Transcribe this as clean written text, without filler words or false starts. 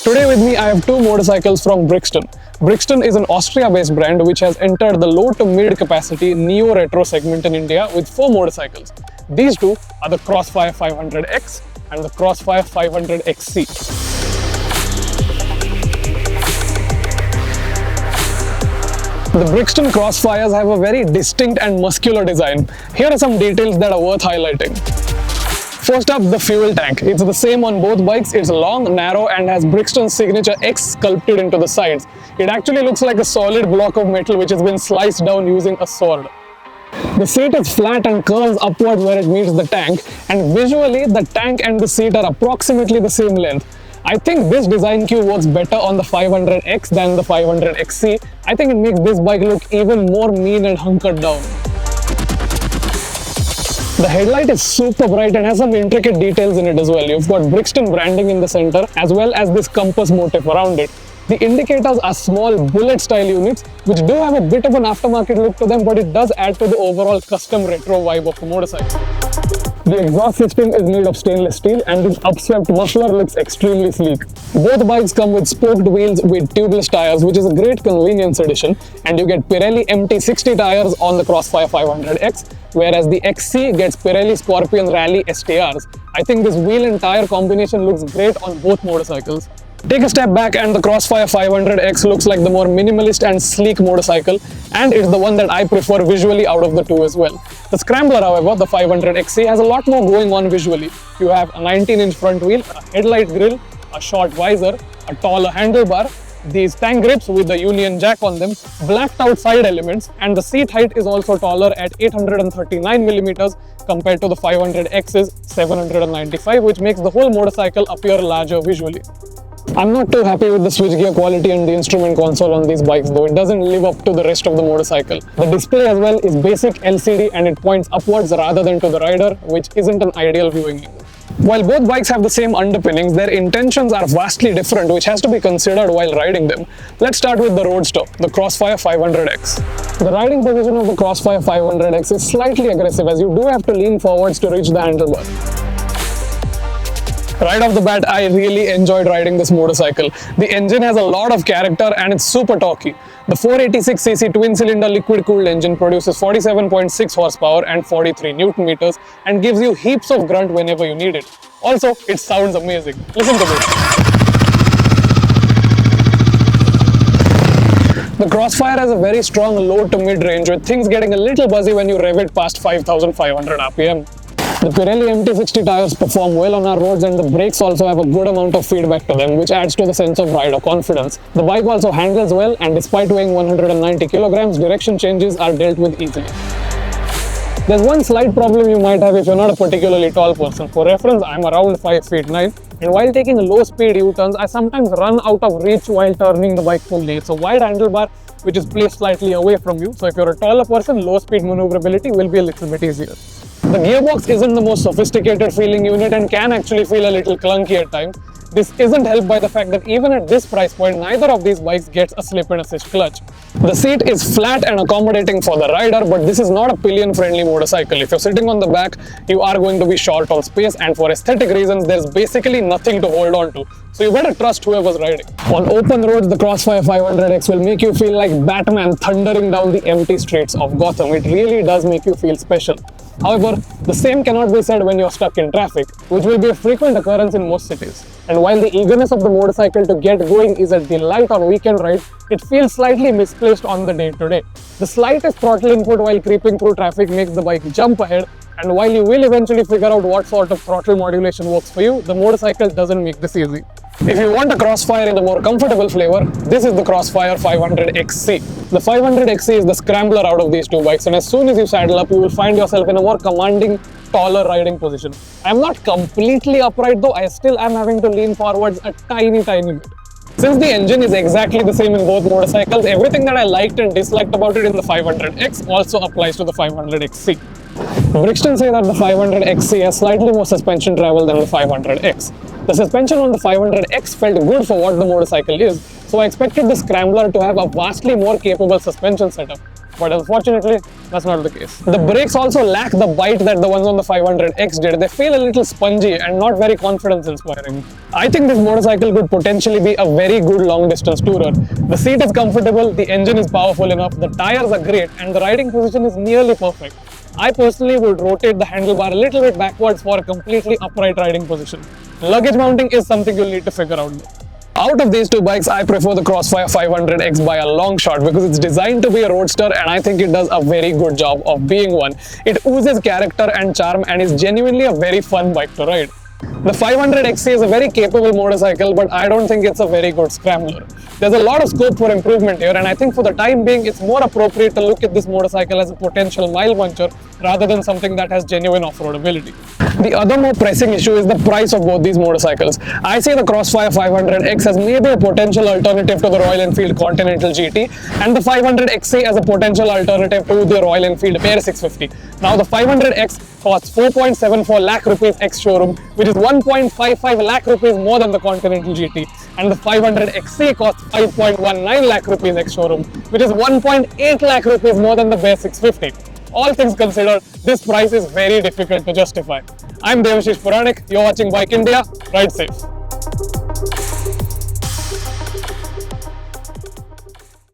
Today with me I have two motorcycles from Brixton. Brixton is an Austria-based brand which has entered the low to mid capacity neo-retro segment in India with 4 motorcycles. These two are the Crossfire 500X and the Crossfire 500XC. The Brixton Crossfires have a very distinct and muscular design. Here are some details that are worth highlighting. First up, the fuel tank. It's the same on both bikes. It's long, narrow and has Brixton's signature X sculpted into the sides. It actually looks like a solid block of metal which has been sliced down using a sword. The seat is flat and curves upward where it meets the tank, and visually the tank and the seat are approximately the same length. I think this design cue works better on the 500X than the 500XC. I think it makes this bike look even more mean and hunkered down. The headlight is super bright and has some intricate details in it as well. You've got Brixton branding in the center as well as this compass motif around it. The indicators are small bullet style units which do have a bit of an aftermarket look to them, but it does add to the overall custom retro vibe of the motorcycle. The exhaust system is made of stainless steel and this upswept muffler looks extremely sleek. Both bikes come with spoked wheels with tubeless tires, which is a great convenience addition, and you get Pirelli MT60 tires on the Crossfire 500X, whereas the XC gets Pirelli Scorpion Rally STRs. I think this wheel and tire combination looks great on both motorcycles. Take a step back and the Crossfire 500X looks like the more minimalist and sleek motorcycle, and it's the one that I prefer visually out of the two as well. The Scrambler, however, the 500XC, has a lot more going on visually. You have a 19-inch front wheel, a headlight grille, a short visor, a taller handlebar, these tank grips with the Union Jack on them, blacked out side elements, and the seat height is also taller at 839mm compared to the 500X's 795, which makes the whole motorcycle appear larger visually. I'm not too happy with the switchgear quality and the instrument console on these bikes though. It doesn't live up to the rest of the motorcycle. The display as well is basic LCD and it points upwards rather than to the rider, which isn't an ideal viewing angle. While both bikes have the same underpinnings, their intentions are vastly different, which has to be considered while riding them. Let's start with the roadster, the Crossfire 500X. The riding position of the Crossfire 500X is slightly aggressive as you do have to lean forwards to reach the handlebar. Right off the bat, I really enjoyed riding this motorcycle. The engine has a lot of character and it's super torquey. The 486cc twin-cylinder liquid-cooled engine produces 47.6 horsepower and 43 Newton meters and gives you heaps of grunt whenever you need it. Also, it sounds amazing. Listen to this. The Crossfire has a very strong low to mid range with things getting a little buzzy when you rev it past 5,500 RPM. The Pirelli MT60 tires perform well on our roads and the brakes also have a good amount of feedback to them, which adds to the sense of rider confidence. The bike also handles well and despite weighing 190 kilograms, direction changes are dealt with easily. There's one slight problem you might have if you're not a particularly tall person. For reference, I'm around 5'9", and while taking low speed U-turns, I sometimes run out of reach while turning the bike fully. It's a wide handlebar which is placed slightly away from you, so if you're a taller person, low speed maneuverability will be a little bit easier. The gearbox isn't the most sophisticated feeling unit and can actually feel a little clunky at times. This isn't helped by the fact that even at this price point, neither of these bikes gets a slip and assist clutch. The seat is flat and accommodating for the rider, but this is not a pillion-friendly motorcycle. If you're sitting on the back, you are going to be short on space, and for aesthetic reasons, there's basically nothing to hold on to. So you better trust whoever's riding. On open roads, the Crossfire 500X will make you feel like Batman thundering down the empty streets of Gotham. It really does make you feel special. However, the same cannot be said when you're stuck in traffic, which will be a frequent occurrence in most cities. And while the eagerness of the motorcycle to get going is a delight on weekend rides, it feels slightly misplaced on the day-to-day. The slightest throttle input while creeping through traffic makes the bike jump ahead, and while you will eventually figure out what sort of throttle modulation works for you, the motorcycle doesn't make this easy. If you want a Crossfire in a more comfortable flavor, this is the Crossfire 500XC. The 500XC is the scrambler out of these two bikes, and as soon as you saddle up, you will find yourself in a more commanding, taller riding position. I am not completely upright though, I still am having to lean forwards a tiny bit. Since the engine is exactly the same in both motorcycles, everything that I liked and disliked about it in the 500X also applies to the 500XC. Brixton say that the 500XC has slightly more suspension travel than the 500X. The suspension on the 500X felt good for what the motorcycle is, so I expected the Scrambler to have a vastly more capable suspension setup. but unfortunately, that's not the case. The brakes also lack the bite that the ones on the 500X did. They feel a little spongy and not very confidence-inspiring. I think this motorcycle could potentially be a very good long-distance tourer. The seat is comfortable, the engine is powerful enough, the tires are great, and the riding position is nearly perfect. I personally would rotate the handlebar a little bit backwards for a completely upright riding position. Luggage mounting is something you'll need to figure out though. Out of these two bikes, I prefer the Crossfire 500X by a long shot because it's designed to be a roadster and I think it does a very good job of being one. It oozes character and charm and is genuinely a very fun bike to ride. The 500XC is a very capable motorcycle, but I don't think it's a very good scrambler. There's a lot of scope for improvement here, and I think for the time being, it's more appropriate to look at this motorcycle as a potential mile muncher rather than something that has genuine off-road ability. The other more pressing issue is the price of both these motorcycles. I see the Crossfire 500X as maybe a potential alternative to the Royal Enfield Continental GT, and the 500XC as a potential alternative to the Royal Enfield Pair 650. Now, the 500X costs 4.74 lakh rupees ex-showroom, which is 1.55 lakh rupees more than the Continental GT, and the 500XC costs 5.19 lakh rupees ex-showroom, which is 1.8 lakh rupees more than the Pair 650. All things considered, this price is very difficult to justify. I'm Devashish Puranik, you're watching Bike India, ride safe.